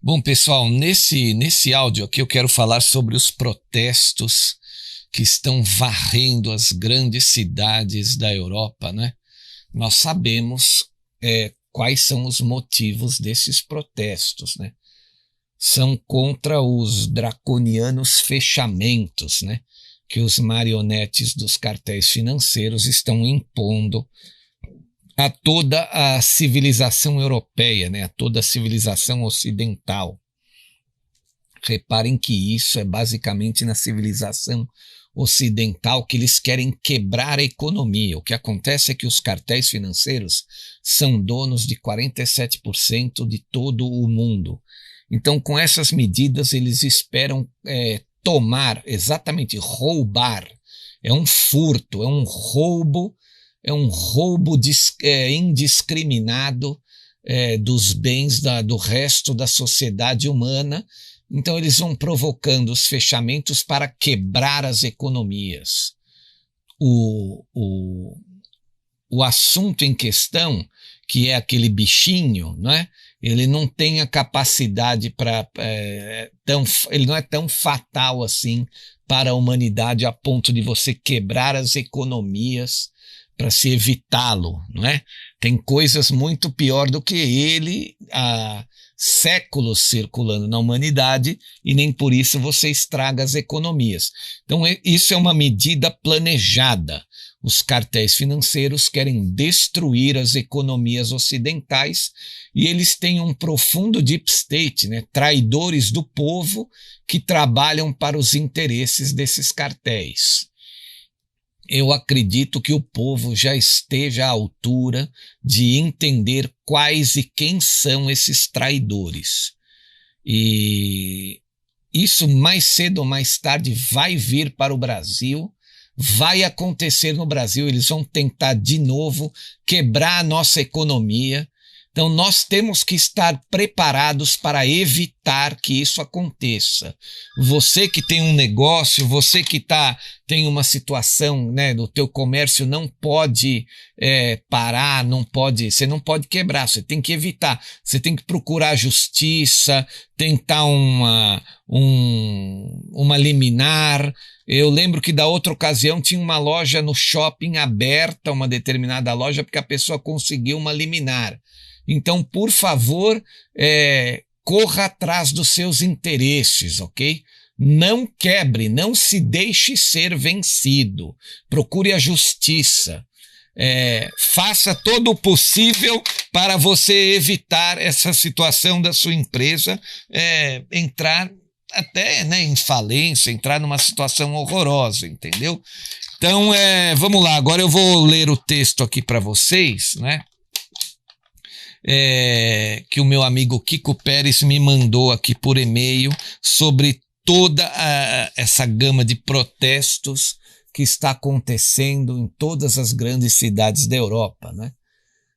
Bom, pessoal, nesse áudio aqui eu quero falar sobre os protestos que estão varrendo as grandes cidades da Europa, né? Nós sabemos quais são os motivos desses protestos, né? São contra os draconianos fechamentos, né? Que os marionetes dos cartéis financeiros estão impondo a toda a civilização europeia, né? A toda a civilização ocidental. Reparem que isso é basicamente na civilização ocidental que eles querem quebrar a economia. O que acontece é que os cartéis financeiros são donos de 47% de todo o mundo. Então, com essas medidas, eles esperam tomar, exatamente, roubar. É um furto, é um roubo indiscriminado dos bens do resto da sociedade humana. Então eles vão provocando os fechamentos para quebrar as economias. O assunto em questão, que é aquele bichinho, não é? Ele não tem a capacidade ele não é tão fatal assim para a humanidade a ponto de você quebrar as economias para se evitá-lo, não é? Tem coisas muito pior do que ele há séculos circulando na humanidade e nem por isso você estraga as economias. Então isso é uma medida planejada. Os cartéis financeiros querem destruir as economias ocidentais e eles têm um profundo deep state, né? Traidores do povo que trabalham para os interesses desses cartéis. Eu acredito que o povo já esteja à altura de entender quais e quem são esses traidores. E isso mais cedo ou mais tarde vai vir para o Brasil, vai acontecer no Brasil, eles vão tentar de novo quebrar a nossa economia. Então nós temos que estar preparados para evitar que isso aconteça. Você que tem um negócio, você que tem uma situação, né, do teu comércio não pode parar, você não pode quebrar, você tem que evitar, você tem que procurar a justiça, tentar uma liminar. Eu lembro que da outra ocasião tinha uma loja no shopping aberta, uma determinada loja, porque a pessoa conseguiu uma liminar. Então, por favor, corra atrás dos seus interesses, ok? Não quebre, não se deixe ser vencido. Procure a justiça. Faça todo o possível para você evitar essa situação da sua empresa entrar até, né, em falência, entrar numa situação horrorosa, entendeu? Então, vamos lá. Agora eu vou ler o texto aqui para vocês, né? Que o meu amigo Kiko Pérez me mandou aqui por e-mail sobre toda essa gama de protestos que está acontecendo em todas as grandes cidades da Europa, né?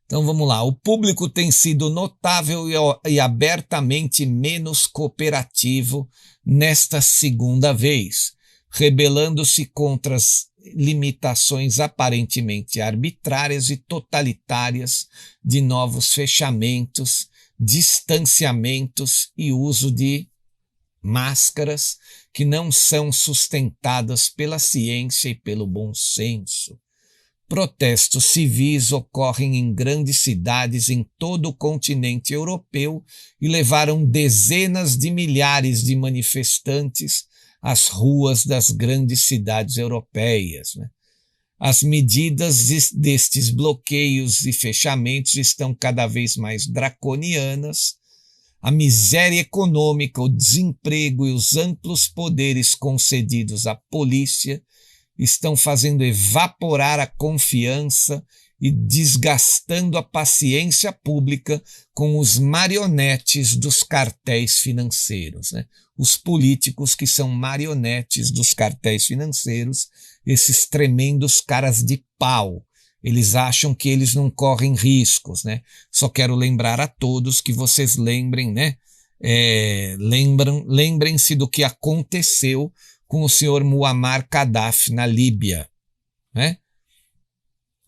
Então vamos lá. O público tem sido notável e abertamente menos cooperativo nesta segunda vez, rebelando-se contra as limitações aparentemente arbitrárias e totalitárias de novos fechamentos, distanciamentos e uso de máscaras que não são sustentadas pela ciência e pelo bom senso. Protestos civis ocorrem em grandes cidades em todo o continente europeu e levaram dezenas de milhares de manifestantes às ruas das grandes cidades europeias, né? As medidas destes bloqueios e fechamentos estão cada vez mais draconianas. A miséria econômica, o desemprego e os amplos poderes concedidos à polícia estão fazendo evaporar a confiança e desgastando a paciência pública com os marionetes dos cartéis financeiros, né? Os políticos que são marionetes dos cartéis financeiros, esses tremendos caras de pau. Eles acham que eles não correm riscos, né? Só quero lembrar a todos que vocês lembrem, né? Lembrem-se do que aconteceu com o senhor Muammar Gaddafi na Líbia, né?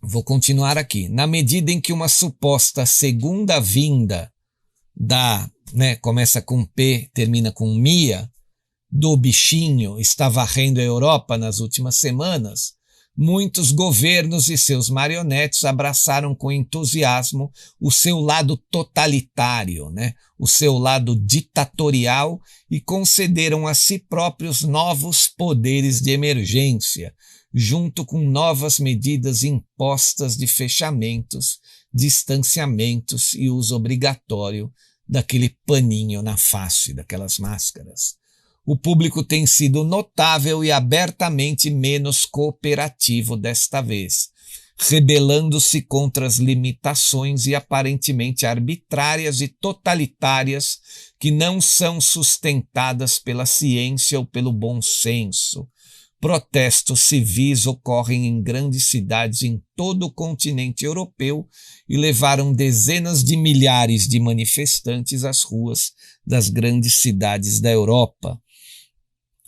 Vou continuar aqui. Na medida em que uma suposta segunda vinda começa com P, termina com Mia, do bichinho está varrendo a Europa nas últimas semanas, muitos governos e seus marionetes abraçaram com entusiasmo o seu lado totalitário, o seu lado ditatorial, e concederam a si próprios novos poderes de emergência, junto com novas medidas impostas de fechamentos, distanciamentos e uso obrigatório daquele paninho na face, daquelas máscaras. O público tem sido notável e abertamente menos cooperativo desta vez, rebelando-se contra as limitações e aparentemente arbitrárias e totalitárias que não são sustentadas pela ciência ou pelo bom senso. Protestos civis ocorrem em grandes cidades em todo o continente europeu e levaram dezenas de milhares de manifestantes às ruas das grandes cidades da Europa.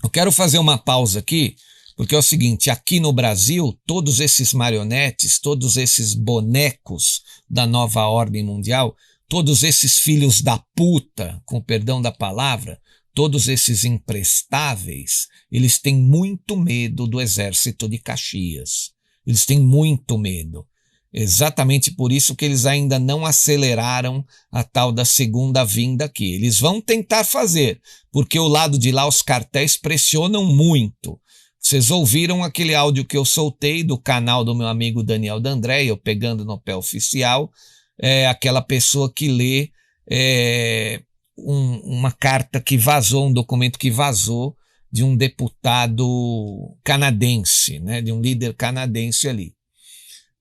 Eu quero fazer uma pausa aqui, porque é o seguinte: aqui no Brasil, todos esses marionetes, todos esses bonecos da nova ordem mundial, todos esses filhos da puta, com perdão da palavra, todos esses imprestáveis, eles têm muito medo do exército de Caxias. Eles têm muito medo. Exatamente por isso que eles ainda não aceleraram a tal da segunda vinda aqui. Eles vão tentar fazer, porque o lado de lá os cartéis pressionam muito. Vocês ouviram aquele áudio que eu soltei do canal do meu amigo Daniel D'André, eu pegando no pé oficial, aquela pessoa que lê uma carta que vazou, um documento que vazou de um deputado canadense, de um líder canadense ali.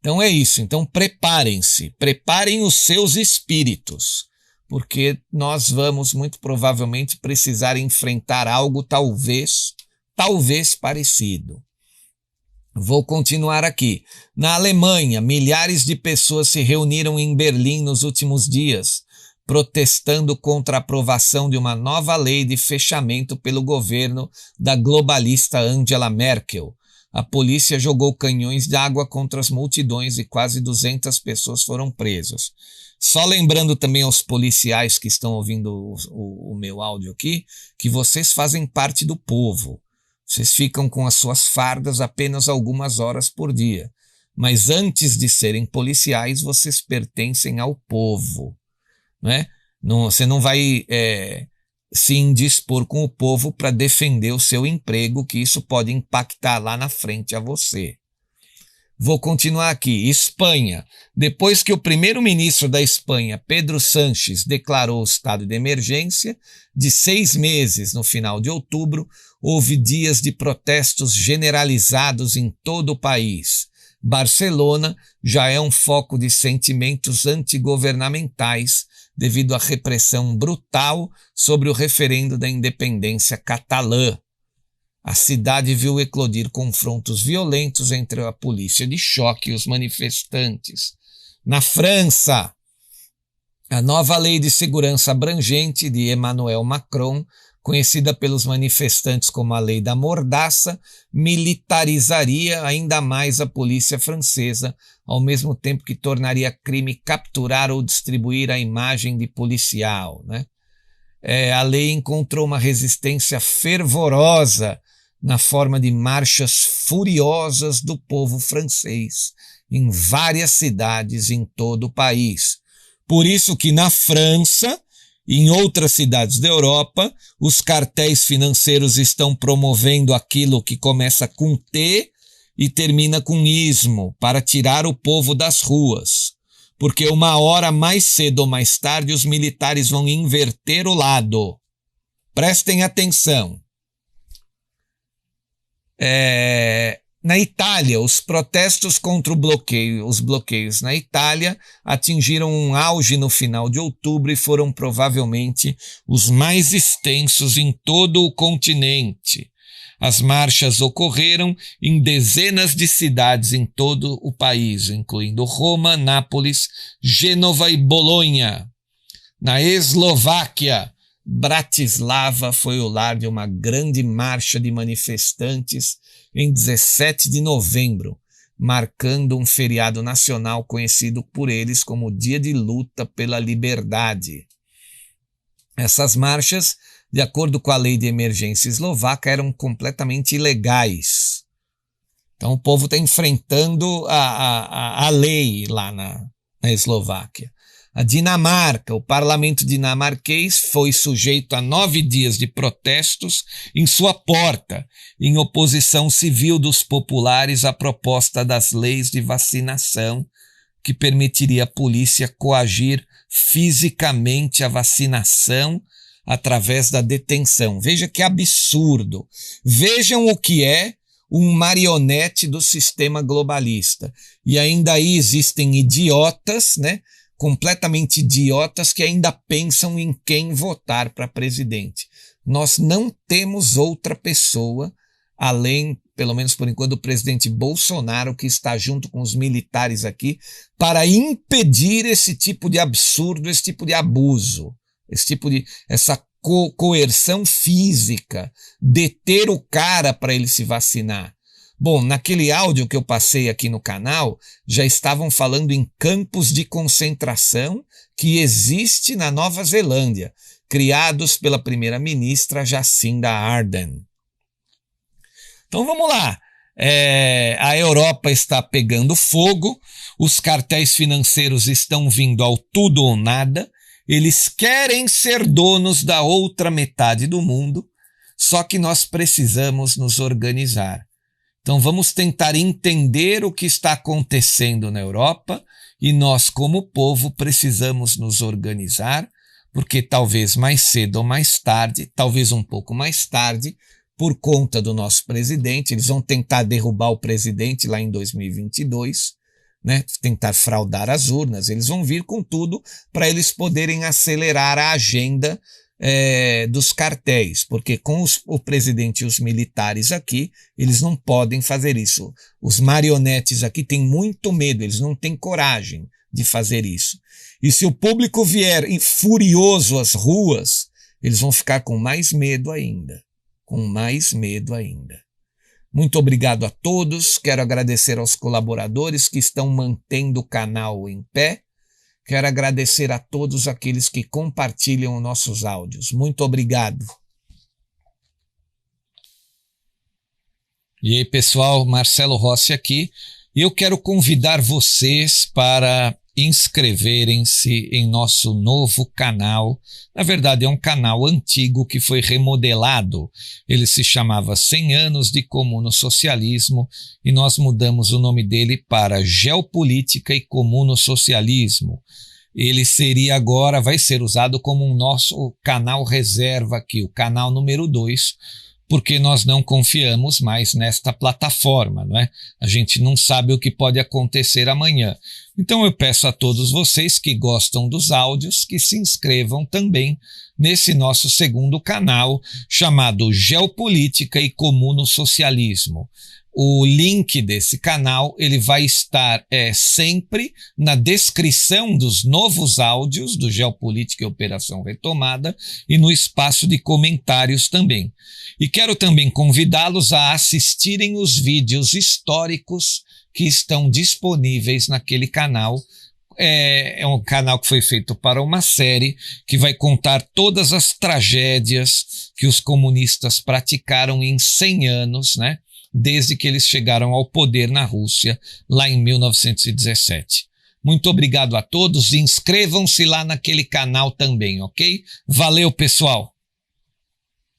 Então é isso, então preparem-se, preparem os seus espíritos, porque nós vamos muito provavelmente precisar enfrentar algo talvez parecido. Vou continuar aqui. Na Alemanha, milhares de pessoas se reuniram em Berlim nos últimos dias, protestando contra a aprovação de uma nova lei de fechamento pelo governo da globalista Angela Merkel. A polícia jogou canhões de água contra as multidões e quase 200 pessoas foram presas. Só lembrando também aos policiais que estão ouvindo o meu áudio aqui, que vocês fazem parte do povo. Vocês ficam com as suas fardas apenas algumas horas por dia. Mas antes de serem policiais, vocês pertencem ao povo. Você não vai se indispor com o povo para defender o seu emprego, que isso pode impactar lá na frente a você. Vou continuar aqui. Espanha. Depois que o primeiro-ministro da Espanha, Pedro Sánchez, declarou o estado de emergência de 6 meses no final de outubro, houve dias de protestos generalizados em todo o país. Barcelona já é um foco de sentimentos antigovernamentais devido à repressão brutal sobre o referendo da independência catalã. A cidade viu eclodir confrontos violentos entre a polícia de choque e os manifestantes. Na França, a nova lei de segurança abrangente de Emmanuel Macron, conhecida pelos manifestantes como a Lei da Mordaça, militarizaria ainda mais a polícia francesa, ao mesmo tempo que tornaria crime capturar ou distribuir a imagem de policial. A lei encontrou uma resistência fervorosa na forma de marchas furiosas do povo francês em várias cidades em todo o país. Por isso que na França e em outras cidades da Europa, os cartéis financeiros estão promovendo aquilo que começa com T e termina com ismo, para tirar o povo das ruas. Porque uma hora mais cedo ou mais tarde os militares vão inverter o lado. Prestem atenção. Na Itália, os protestos contra os bloqueios na Itália atingiram um auge no final de outubro e foram provavelmente os mais extensos em todo o continente. As marchas ocorreram em dezenas de cidades em todo o país, incluindo Roma, Nápoles, Gênova e Bolonha. Na Eslováquia, Bratislava foi o lar de uma grande marcha de manifestantes em 17 de novembro, marcando um feriado nacional conhecido por eles como Dia de Luta pela Liberdade. Essas marchas, de acordo com a lei de emergência eslovaca, eram completamente ilegais. Então o povo está enfrentando a lei lá na Eslováquia. A Dinamarca, o parlamento dinamarquês foi sujeito a 9 dias de protestos em sua porta, em oposição civil dos populares à proposta das leis de vacinação, que permitiria à polícia coagir fisicamente a vacinação através da detenção. Veja que absurdo. Vejam o que é um marionete do sistema globalista. E ainda aí existem idiotas, né? Completamente idiotas que ainda pensam em quem votar para presidente. Nós não temos outra pessoa, além, pelo menos por enquanto, do presidente Bolsonaro, que está junto com os militares aqui, para impedir esse tipo de absurdo, esse tipo de abuso, essa coerção física, deter o cara para ele se vacinar. Bom, naquele áudio que eu passei aqui no canal, já estavam falando em campos de concentração que existe na Nova Zelândia, criados pela primeira-ministra Jacinda Ardern. Então vamos lá. A Europa está pegando fogo, os cartéis financeiros estão vindo ao tudo ou nada, eles querem ser donos da outra metade do mundo, só que nós precisamos nos organizar. Então vamos tentar entender o que está acontecendo na Europa e nós, como povo, precisamos nos organizar, porque talvez mais cedo ou mais tarde, talvez um pouco mais tarde, por conta do nosso presidente, eles vão tentar derrubar o presidente lá em 2022, né? Tentar fraudar as urnas, eles vão vir com tudo para eles poderem acelerar a agenda dos cartéis, porque com o presidente e os militares aqui, eles não podem fazer isso. Os marionetes aqui têm muito medo, eles não têm coragem de fazer isso. E se o público vier furioso às ruas, eles vão ficar com mais medo ainda. Com mais medo ainda. Muito obrigado a todos, quero agradecer aos colaboradores que estão mantendo o canal em pé. Quero agradecer a todos aqueles que compartilham nossos áudios. Muito obrigado. E aí, pessoal, Marcelo Rossi aqui. E eu quero convidar vocês para inscreverem-se em nosso novo canal. Na verdade, é um canal antigo que foi remodelado. Ele se chamava 100 anos de comuno-socialismo e nós mudamos o nome dele para Geopolítica e Comuno-Socialismo. Ele vai ser usado como um nosso canal reserva aqui, o canal número 2, porque nós não confiamos mais nesta plataforma, não é? A gente não sabe o que pode acontecer amanhã. Então eu peço a todos vocês que gostam dos áudios que se inscrevam também nesse nosso segundo canal chamado Geopolítica e Comuno-Socialismo. O link desse canal ele vai estar sempre na descrição dos novos áudios do Geopolítica e Operação Retomada e no espaço de comentários também. E quero também convidá-los a assistirem os vídeos históricos que estão disponíveis naquele canal. É um canal que foi feito para uma série que vai contar todas as tragédias que os comunistas praticaram em 100 anos, né? Desde que eles chegaram ao poder na Rússia, lá em 1917. Muito obrigado a todos e inscrevam-se lá naquele canal também, ok? Valeu, pessoal!